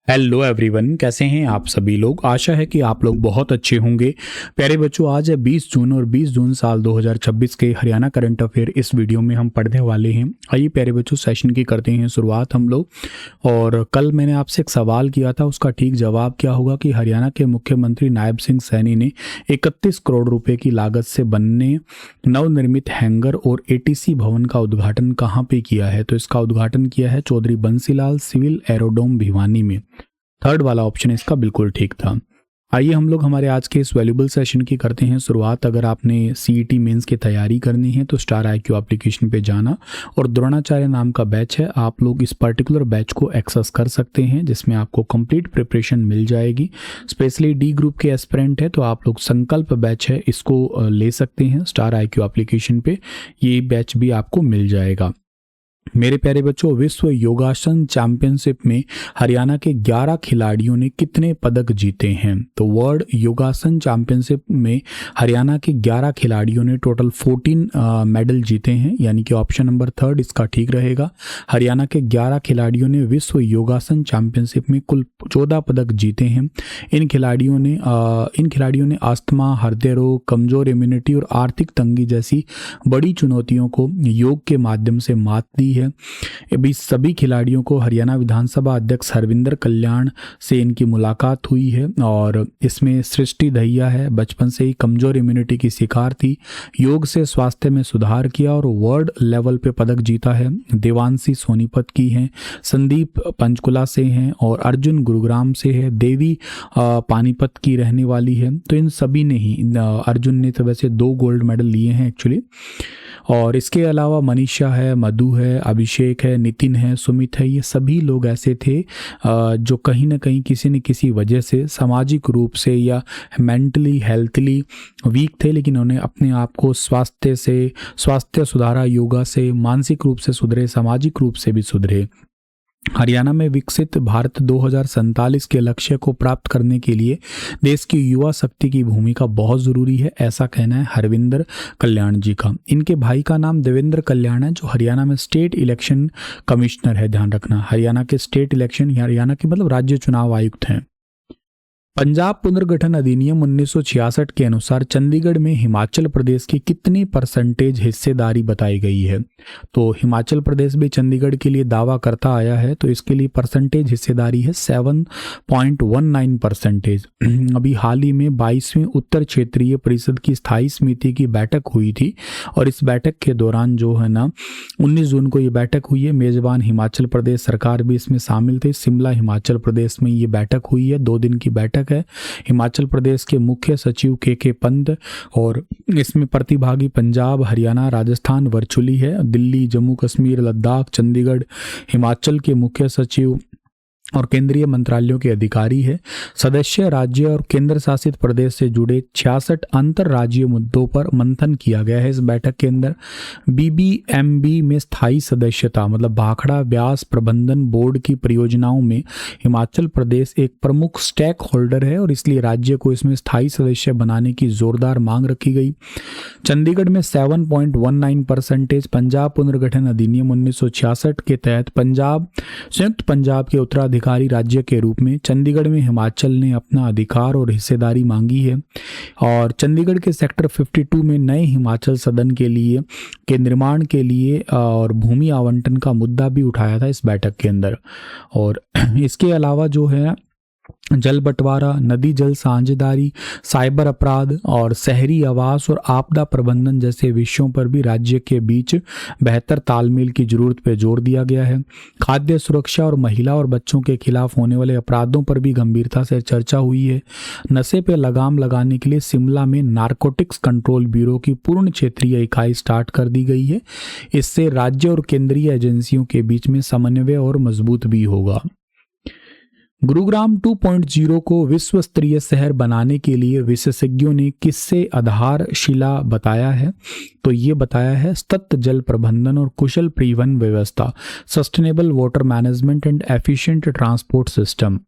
Hello everyone, कैसे हैं आप सभी लोग। आशा है कि आप लोग बहुत अच्छे होंगे। प्यारे बच्चों, आज है 20 जून और 20 जून साल 2026 के हरियाणा करंट अफेयर इस वीडियो में हम पढ़ने वाले हैं। आइए प्यारे बच्चों, सेशन की करते हैं शुरुआत हम लोग। और कल मैंने आपसे एक सवाल किया था, उसका ठीक जवाब क्या होगा कि हरियाणा के मुख्यमंत्री नायब सिंह सैनी ने 31 करोड़ रुपए की लागत से बनने नवनिर्मित हैंगर और एटीसी भवन का उद्घाटन कहाँ पे किया है। तो इसका उद्घाटन किया है चौधरी बंसीलाल सिविल एरोड्रोम भिवानी में। थर्ड वाला ऑप्शन इसका बिल्कुल ठीक था। आइए हम लोग हमारे आज के इस वैल्यूबल सेशन की करते हैं शुरुआत। अगर आपने सीईटी मेंस की तैयारी करनी है तो स्टार IQ एप्लीकेशन पे जाना और द्रोणाचार्य नाम का बैच है, आप लोग इस पर्टिकुलर बैच को एक्सेस कर सकते हैं जिसमें आपको कंप्लीट प्रिपरेशन मिल जाएगी। स्पेशली डी ग्रुप के एस्पिरेंट है तो आप लोग संकल्प बैच है, इसको ले सकते हैं स्टार IQ एप्लीकेशन पे, ये बैच भी आपको मिल जाएगा। मेरे प्यारे बच्चों, विश्व योगासन चैंपियनशिप में हरियाणा के 11 खिलाड़ियों ने कितने पदक जीते हैं। तो वर्ल्ड योगासन चैंपियनशिप में हरियाणा के 11 खिलाड़ियों ने टोटल 14 मेडल जीते हैं, यानी कि ऑप्शन नंबर थर्ड इसका ठीक रहेगा। हरियाणा के 11 खिलाड़ियों ने विश्व योगासन चैंपियनशिप में कुल 14 पदक जीते हैं। इन खिलाड़ियों ने अस्थमा, हृदय रोग, कमजोर इम्यूनिटी और आर्थिक तंगी जैसी बड़ी चुनौतियों को योग के माध्यम से मात दी है। अभी सभी खिलाड़ियों को हरियाणा विधानसभा अध्यक्ष हरविंदर कल्याण से इनकी मुलाकात हुई है और इसमें सृष्टि दहिया है, बचपन से ही कमजोर इम्यूनिटी की शिकार थी, योग से स्वास्थ्य में सुधार किया और वर्ल्ड लेवल पे पदक जीता है। देवांशी सोनीपत की हैं, संदीप पंचकुला से हैं और अर्जुन गुरुग्राम से है, देवी पानीपत की रहने वाली है। तो इन सभी ने ही, अर्जुन ने तो वैसे 2 गोल्ड मेडल लिए हैं एक्चुअली, और इसके अलावा मनीषा है, मधु है, अभिषेक है, नितिन है, सुमित है, ये सभी लोग ऐसे थे जो कहीं ना कहीं किसी न किसी वजह से सामाजिक रूप से या मेंटली हेल्थली वीक थे, लेकिन उन्होंने अपने आप को स्वास्थ्य सुधारा योगा से, मानसिक रूप से सुधरे, सामाजिक रूप से भी सुधरे। हरियाणा में विकसित भारत 2047 के लक्ष्य को प्राप्त करने के लिए देश की युवा शक्ति की भूमिका बहुत जरूरी है, ऐसा कहना है हरविंदर कल्याण जी का। इनके भाई का नाम देवेंद्र कल्याण है जो हरियाणा में स्टेट इलेक्शन कमिश्नर है। ध्यान रखना, हरियाणा के स्टेट इलेक्शन, हरियाणा के मतलब राज्य चुनाव आयुक्त हैं। पंजाब पुनर्गठन अधिनियम 1966 के अनुसार चंडीगढ़ में हिमाचल प्रदेश की कितनी परसेंटेज हिस्सेदारी बताई गई है। तो हिमाचल प्रदेश भी चंडीगढ़ के लिए दावा करता आया है, तो इसके लिए परसेंटेज हिस्सेदारी है 7.19%। अभी हाल ही में 22वीं उत्तर क्षेत्रीय परिषद की स्थायी समिति की बैठक हुई थी और इस बैठक के दौरान जो है ना 19 जून को ये बैठक हुई है। मेजबान हिमाचल प्रदेश सरकार भी इसमें शामिल थे। शिमला हिमाचल प्रदेश में ये बैठक हुई है, 2 दिन की बैठक है। हिमाचल प्रदेश के मुख्य सचिव के पंत और इसमें प्रतिभागी पंजाब, हरियाणा, राजस्थान वर्चुअली है, दिल्ली, जम्मू कश्मीर, लद्दाख, चंडीगढ़, हिमाचल के मुख्य सचिव और केंद्रीय मंत्रालयों के अधिकारी है। सदस्य राज्य और केंद्र शासित प्रदेश से जुड़े 66 अंतरराज्यीय मुद्दों पर मंथन किया गया है। इस बैठक के अंदर BBMB में स्थायी सदस्यता मतलब भाखड़ा ब्यास प्रबंधन बोर्ड की परियोजनाओं में हिमाचल प्रदेश एक प्रमुख स्टेक होल्डर है और इसलिए राज्य को इसमें स्थायी सदस्य बनाने की जोरदार मांग रखी गई। चंडीगढ़ में 7.19%। पंजाब पुनर्गठन अधिनियम 1966 के तहत संयुक्त पंजाब के उत्तराधिकारी राज्य के रूप में चंडीगढ़ में हिमाचल ने अपना अधिकार और हिस्सेदारी मांगी है और चंडीगढ़ के सेक्टर 52 में नए हिमाचल सदन के निर्माण के लिए और भूमि आवंटन का मुद्दा भी उठाया था इस बैठक के अंदर। और इसके अलावा जो है जल बंटवारा, नदी जल साझेदारी, साइबर अपराध और शहरी आवास और आपदा प्रबंधन जैसे विषयों पर भी राज्य के बीच बेहतर तालमेल की जरूरत पर जोर दिया गया है। खाद्य सुरक्षा और महिला और बच्चों के खिलाफ होने वाले अपराधों पर भी गंभीरता से चर्चा हुई है। नशे पर लगाम लगाने के लिए शिमला में नारकोटिक्स कंट्रोल ब्यूरो की पूर्ण क्षेत्रीय इकाई स्टार्ट कर दी गई है। इससे राज्य और केंद्रीय एजेंसियों के बीच में समन्वय और मजबूत भी होगा। गुरुग्राम 2.0 को विश्व स्तरीय शहर बनाने के लिए विशेषज्ञों ने किससे आधारशिला बताया है। तो ये बताया है सतत जल प्रबंधन और कुशल परिवहन व्यवस्था, sustainable water management and efficient transport system.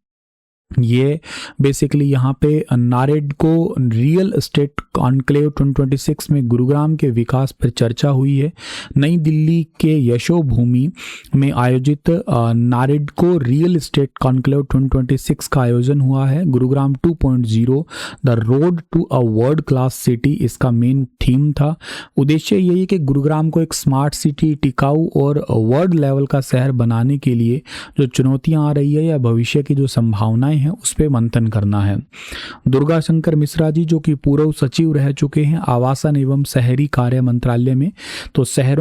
ये बेसिकली यहाँ पे नारेड को रियल एस्टेट कॉन्क्लेव 2026 में गुरुग्राम के विकास पर चर्चा हुई है। नई दिल्ली के यशोभूमि में आयोजित नारेड को रियल एस्टेट कॉन्क्लेव 2026 का आयोजन हुआ है। Gurugram 2.0 the road to a world class city इसका मेन थीम था। उद्देश्य यही है कि गुरुग्राम को एक स्मार्ट सिटी, टिकाऊ और वर्ल्ड लेवल का शहर बनाने के लिए जो चुनौतियां आ रही है या भविष्य की जो संभावनाएं हैं उस पर मंथन करना है। दुर्गा शंकर मिश्रा जी जो कि पूर्व सचिव रह चुके हैं आवासन एवं शहरी कार्य मंत्रालय में, तो शहर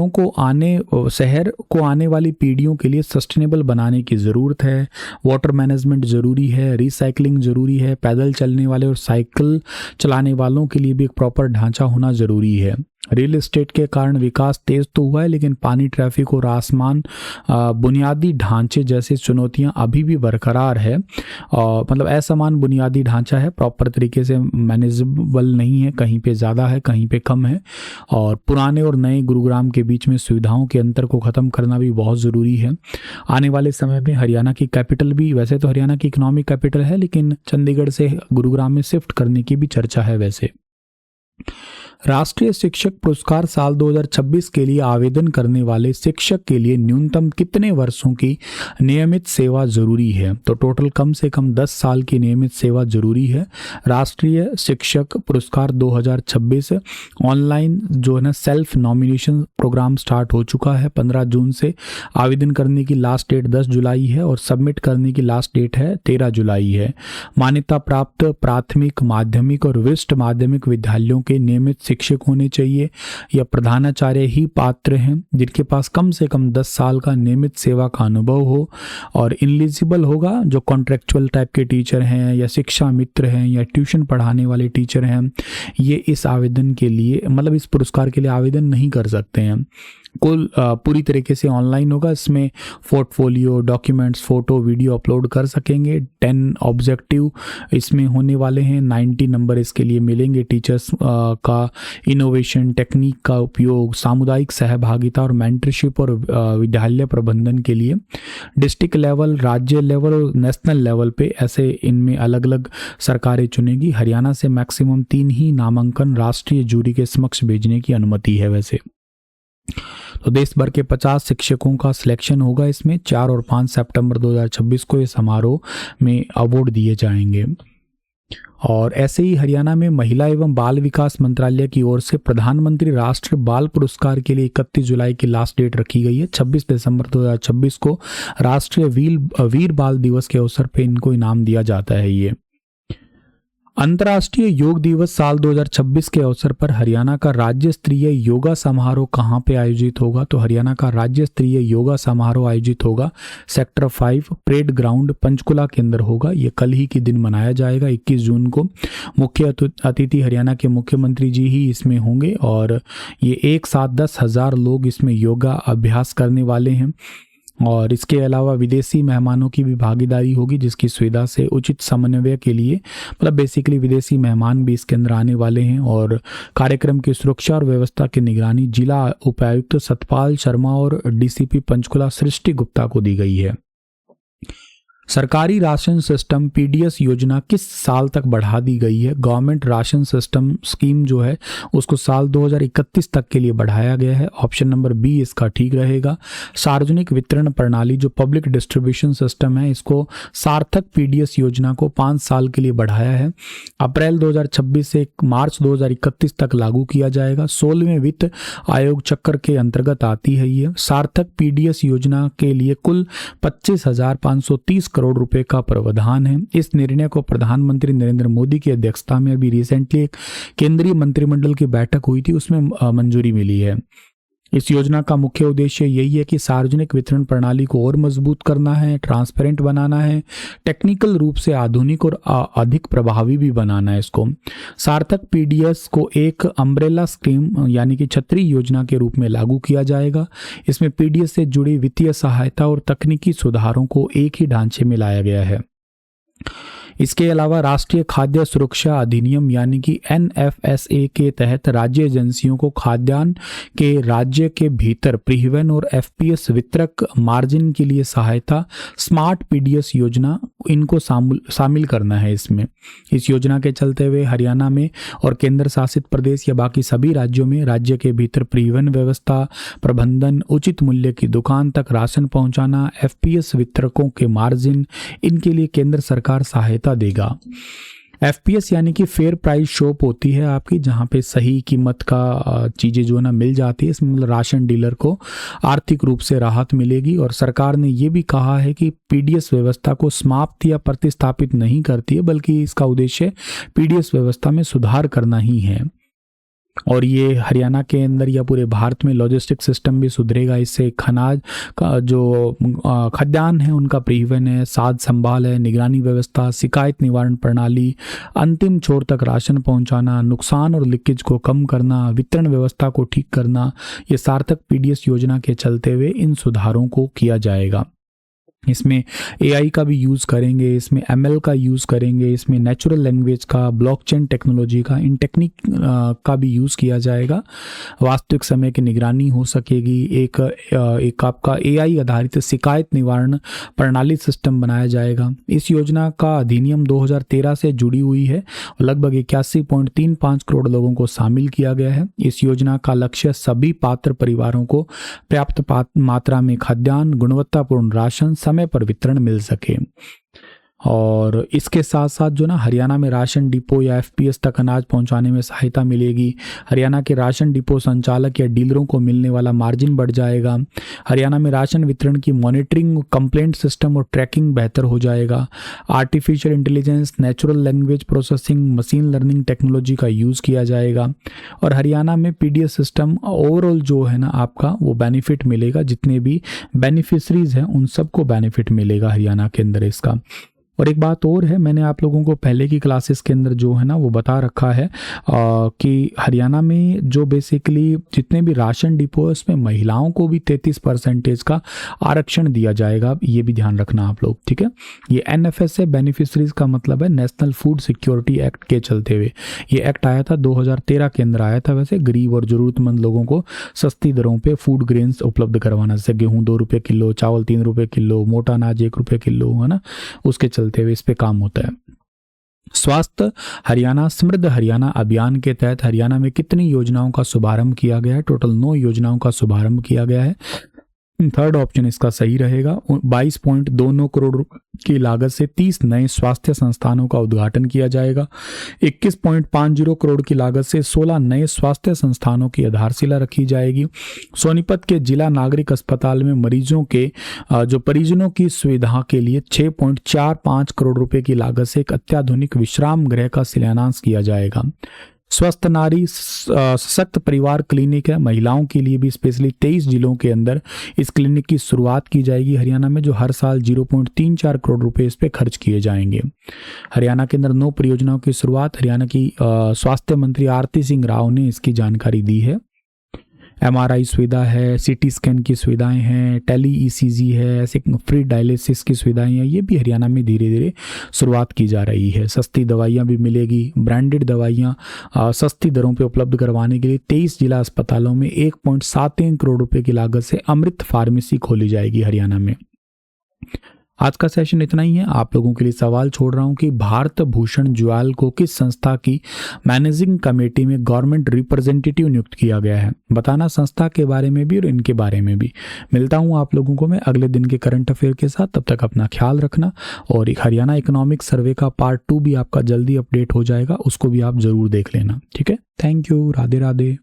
को आने वाली पीढ़ियों के लिए सस्टेनेबल बनाने की ज़रूरत है। वाटर मैनेजमेंट ज़रूरी है, रिसाइकलिंग ज़रूरी है, पैदल चलने वाले और साइकिल चलाने वालों के लिए भी एक प्रॉपर ढांचा होना ज़रूरी है। रियल एस्टेट के कारण विकास तेज तो हुआ है, लेकिन पानी, ट्रैफिक और आसमान बुनियादी ढांचे जैसी चुनौतियां अभी भी बरकरार है। मतलब असमान बुनियादी ढांचा है, प्रॉपर तरीके से मैनेजेबल नहीं है, कहीं पे ज़्यादा है, कहीं पे कम है। और पुराने और नए गुरुग्राम के बीच में सुविधाओं के अंतर को ख़त्म करना भी बहुत ज़रूरी है। आने वाले समय में हरियाणा की कैपिटल भी, वैसे तो हरियाणा की इकोनॉमिक कैपिटल है, लेकिन चंडीगढ़ से गुरुग्राम में शिफ्ट करने की भी चर्चा है। वैसे राष्ट्रीय शिक्षक पुरस्कार साल 2026 के लिए आवेदन करने वाले शिक्षक के लिए न्यूनतम कितने वर्षों की नियमित सेवा जरूरी है? तो टोटल कम से कम 10 साल की नियमित सेवा जरूरी है। राष्ट्रीय शिक्षक पुरस्कार 2026 ऑनलाइन जो है ना सेल्फ नॉमिनेशन प्रोग्राम स्टार्ट हो चुका है। 15 जून से आवेदन करने की लास्ट डेट 10 जुलाई है और सबमिट करने की लास्ट डेट है 13 जुलाई है। मान्यता प्राप्त प्राथमिक, माध्यमिक और वरिष्ठ माध्यमिक विद्यालयों के नियमित शिक्षक होने चाहिए या प्रधानाचार्य ही पात्र हैं जिनके पास कम से कम 10 साल का नियमित सेवा का अनुभव हो। और इनएलिजिबल होगा जो कॉन्ट्रेक्चुअल टाइप के टीचर हैं या शिक्षा मित्र हैं या ट्यूशन पढ़ाने वाले टीचर हैं, ये इस आवेदन के लिए मतलब इस पुरस्कार के लिए आवेदन नहीं कर सकते हैं। कुल पूरी तरीके से ऑनलाइन होगा। इसमें portfolio, documents, photo, video upload कर सकेंगे। 10 ऑब्जेक्टिव इसमें होने वाले हैं। 90 नंबर इसके लिए मिलेंगे। टीचर्स का इनोवेशन, टेक्निक का उपयोग, सामुदायिक सहभागिता और मेंटरशिप और विद्यालय प्रबंधन के लिए डिस्ट्रिक्ट लेवल, राज्य लेवल और नेशनल लेवल पे ऐसे इनमें अलग अलग सरकारें चुनेगी। हरियाणा से मैक्सिमम 3 ही नामांकन राष्ट्रीय जूरी के समक्ष भेजने की अनुमति है। वैसे तो देश भर के 50 शिक्षकों का सिलेक्शन होगा। इसमें 4 और 5 सितंबर 2026 को इस समारोह में अवार्ड दिए जाएंगे। और ऐसे ही हरियाणा में महिला एवं बाल विकास मंत्रालय की ओर से प्रधानमंत्री राष्ट्रीय बाल पुरस्कार के लिए 31 जुलाई की लास्ट डेट रखी गई है। 26 दिसंबर 2026 को राष्ट्रीय वीर बाल दिवस के अवसर पर इनको इनाम दिया जाता है। ये अंतर्राष्ट्रीय योग दिवस साल 2026 के अवसर पर हरियाणा का राज्य स्तरीय योगा समारोह कहाँ पे आयोजित होगा? तो हरियाणा का राज्य स्तरीय योगा समारोह आयोजित होगा सेक्टर 5 परेड ग्राउंड पंचकुला के अंदर होगा। ये कल ही के दिन मनाया जाएगा 21 जून को। मुख्य अतिथि हरियाणा के मुख्यमंत्री जी ही इसमें होंगे और ये एक साथ 10,000 लोग इसमें योगा अभ्यास करने वाले हैं। और इसके अलावा विदेशी मेहमानों की भी भागीदारी होगी, जिसकी सुविधा से उचित समन्वय के लिए मतलब बेसिकली विदेशी मेहमान भी इसके अंदर आने वाले हैं। और कार्यक्रम की सुरक्षा और व्यवस्था की निगरानी जिला उपायुक्त सतपाल शर्मा और डीसीपी पंचकुला सृष्टि गुप्ता को दी गई है। सरकारी राशन सिस्टम पीडीएस योजना किस साल तक बढ़ा दी गई है? गवर्नमेंट राशन सिस्टम स्कीम जो है उसको साल 2031 तक के लिए बढ़ाया गया है। ऑप्शन नंबर बी इसका ठीक रहेगा। सार्वजनिक वितरण प्रणाली जो पब्लिक डिस्ट्रीब्यूशन सिस्टम है, इसको सार्थक पीडीएस योजना को 5 साल के लिए बढ़ाया है। अप्रैल 2026 से मार्च 2031 तक लागू किया जाएगा। 16वें वित्त आयोग चक्र के अंतर्गत आती है ये। सार्थक पीडीएस योजना के लिए कुल 25,530 करोड़ रुपए का प्रावधान है। इस निर्णय को प्रधानमंत्री नरेंद्र मोदी की अध्यक्षता में अभी रिसेंटली एक केंद्रीय मंत्रिमंडल की बैठक हुई थी, उसमें मंजूरी मिली है। इस योजना का मुख्य उद्देश्य यही है कि सार्वजनिक वितरण प्रणाली को और मजबूत करना है, ट्रांसपेरेंट बनाना है, टेक्निकल रूप से आधुनिक और अधिक प्रभावी भी बनाना है इसको। सार्थक पीडीएस को एक अम्ब्रेला स्कीम यानी कि छतरी योजना के रूप में लागू किया जाएगा। इसमें पीडीएस से जुड़ी वित्तीय सहायता और तकनीकी सुधारों को एक ही ढांचे में लाया गया है। इसके अलावा राष्ट्रीय खाद्य सुरक्षा अधिनियम यानी कि NFSA के तहत राज्य एजेंसियों को खाद्यान्न के राज्य के भीतर परिवहन और FPS वितरक मार्जिन के लिए सहायता, स्मार्ट PDS योजना इनको शामिल करना है इसमें। इस योजना के चलते हुए हरियाणा में और केंद्र शासित प्रदेश या बाकी सभी राज्यों में राज्य के भीतर परिवहन व्यवस्था प्रबंधन, उचित मूल्य की दुकान तक राशन पहुंचाना, FPS वितरकों के मार्जिन, इनके लिए केंद्र सरकार सहायता देगा। FPS यानी कि फेयर प्राइस शॉप होती है आपकी, जहाँ पे सही कीमत का चीज़ें जो है ना मिल जाती है। इसमें मतलब राशन डीलर को आर्थिक रूप से राहत मिलेगी। और सरकार ने ये भी कहा है कि PDS व्यवस्था को समाप्त या प्रतिस्थापित नहीं करती है, बल्कि इसका उद्देश्य PDS व्यवस्था में सुधार करना ही है। और ये हरियाणा के अंदर या पूरे भारत में लॉजिस्टिक सिस्टम भी सुधरेगा। इससे खनाज का जो खाद्यान्न है उनका परिवहन है, साज संभाल है, निगरानी व्यवस्था, शिकायत निवारण प्रणाली, अंतिम छोर तक राशन पहुंचाना, नुकसान और लीकेज को कम करना, वितरण व्यवस्था को ठीक करना, ये सार्थक PDS योजना के चलते हुए इन सुधारों को किया जाएगा। इसमें AI का भी यूज़ करेंगे, इसमें ML का यूज़ करेंगे, इसमें नेचुरल लैंग्वेज का, ब्लॉकचेन टेक्नोलॉजी का, इन टेक्निक का भी यूज़ किया जाएगा। वास्तविक समय की निगरानी हो सकेगी। एक आपका AI आधारित शिकायत निवारण प्रणाली सिस्टम बनाया जाएगा। इस योजना का अधिनियम 2013 से जुड़ी हुई है। लगभग 81.35 करोड़ लोगों को शामिल किया गया है। इस योजना का लक्ष्य सभी पात्र परिवारों को पर्याप्त मात्रा में खाद्यान्न, गुणवत्तापूर्ण राशन समय पर वितरण मिल सके। और इसके साथ साथ जो ना हरियाणा में राशन डिपो या FPS तक अनाज पहुंचाने में सहायता मिलेगी। हरियाणा के राशन डिपो संचालक या डीलरों को मिलने वाला मार्जिन बढ़ जाएगा। हरियाणा में राशन वितरण की मॉनिटरिंग, कंप्लेंट सिस्टम और ट्रैकिंग बेहतर हो जाएगा। Artificial intelligence, natural language processing, machine learning technology का यूज़ किया जाएगा। और हरियाणा में PDS सिस्टम ओवरऑल जो है ना आपका वो बेनिफिट मिलेगा। जितने भी बेनिफिशरीज हैं उन सबको बेनिफिट मिलेगा हरियाणा के अंदर इसका। और एक बात और है, मैंने आप लोगों को पहले की क्लासेस के अंदर जो है ना वो बता रखा है कि हरियाणा में जो बेसिकली जितने भी राशन डिपो है उसमें महिलाओं को भी 33% का आरक्षण दिया जाएगा। ये भी ध्यान रखना आप लोग, ठीक है। ये NFSA बेनिफिशरीज का मतलब है नेशनल फूड सिक्योरिटी एक्ट के चलते हुए। ये एक्ट आया था 2013 के अंदर आया था। वैसे गरीब और ज़रूरतमंद लोगों को सस्ती दरों पे फूड ग्रेन्स उपलब्ध करवाना, जैसे गेहूँ 2 रुपये किलो, चावल 3 रुपये किलो, मोटा अनाज 1 रुपये किलो, है ना, उसके चलते हुए इस पे काम होता है। स्वास्थ्य हरियाणा समृद्ध हरियाणा अभियान के तहत हरियाणा में कितनी योजनाओं का शुभारंभ किया गया है? टोटल 9 योजनाओं का शुभारंभ किया गया है। थर्ड ऑप्शन इसका सही रहेगा। 22.29 करोड़ की लागत से 30 नए स्वास्थ्य संस्थानों का उद्घाटन किया जाएगा। 21.50 करोड़ की लागत से 16 नए स्वास्थ्य संस्थानों की आधारशिला रखी जाएगी। सोनीपत के जिला नागरिक अस्पताल में मरीजों के जो परिजनों की सुविधा के लिए 6.45 करोड़ रुपए की लागत से एक अत्याधुनिक विश्राम गृह का शिलान्यास किया जाएगा। स्वस्थ नारी सशक्त परिवार क्लिनिक है, महिलाओं के लिए भी स्पेशली 23 जिलों के अंदर इस क्लिनिक की शुरुआत की जाएगी हरियाणा में, जो हर साल 0.34 करोड़ रुपए इस पे खर्च किए जाएंगे। हरियाणा के अंदर 9 परियोजनाओं की शुरुआत हरियाणा की स्वास्थ्य मंत्री आरती सिंह राव ने इसकी जानकारी दी है। MRI सुविधा है, CT स्कैन की सुविधाएं हैं, टेली ECG है, ऐसे फ्री डायलिसिस की सुविधाएं हैं। ये भी हरियाणा में धीरे धीरे शुरुआत की जा रही है। सस्ती दवाइयाँ भी मिलेगी। ब्रांडेड दवाइयाँ सस्ती दरों पे उपलब्ध करवाने के लिए 23 जिला अस्पतालों में 1.73 करोड़ रुपए की लागत से अमृत फार्मेसी खोली जाएगी हरियाणा में। आज का सेशन इतना ही है। आप लोगों के लिए सवाल छोड़ रहा हूं कि भारत भूषण जुआल को किस संस्था की मैनेजिंग कमेटी में गवर्नमेंट रिप्रेजेंटेटिव नियुक्त किया गया है? बताना संस्था के बारे में भी और इनके बारे में भी। मिलता हूं आप लोगों को मैं अगले दिन के करंट अफेयर के साथ। तब तक अपना ख्याल रखना। और एक हरियाणा इकोनॉमिक सर्वे का पार्ट 2 भी आपका जल्दी अपडेट हो जाएगा, उसको भी आप जरूर देख लेना, ठीक है। Thank you. राधे राधे।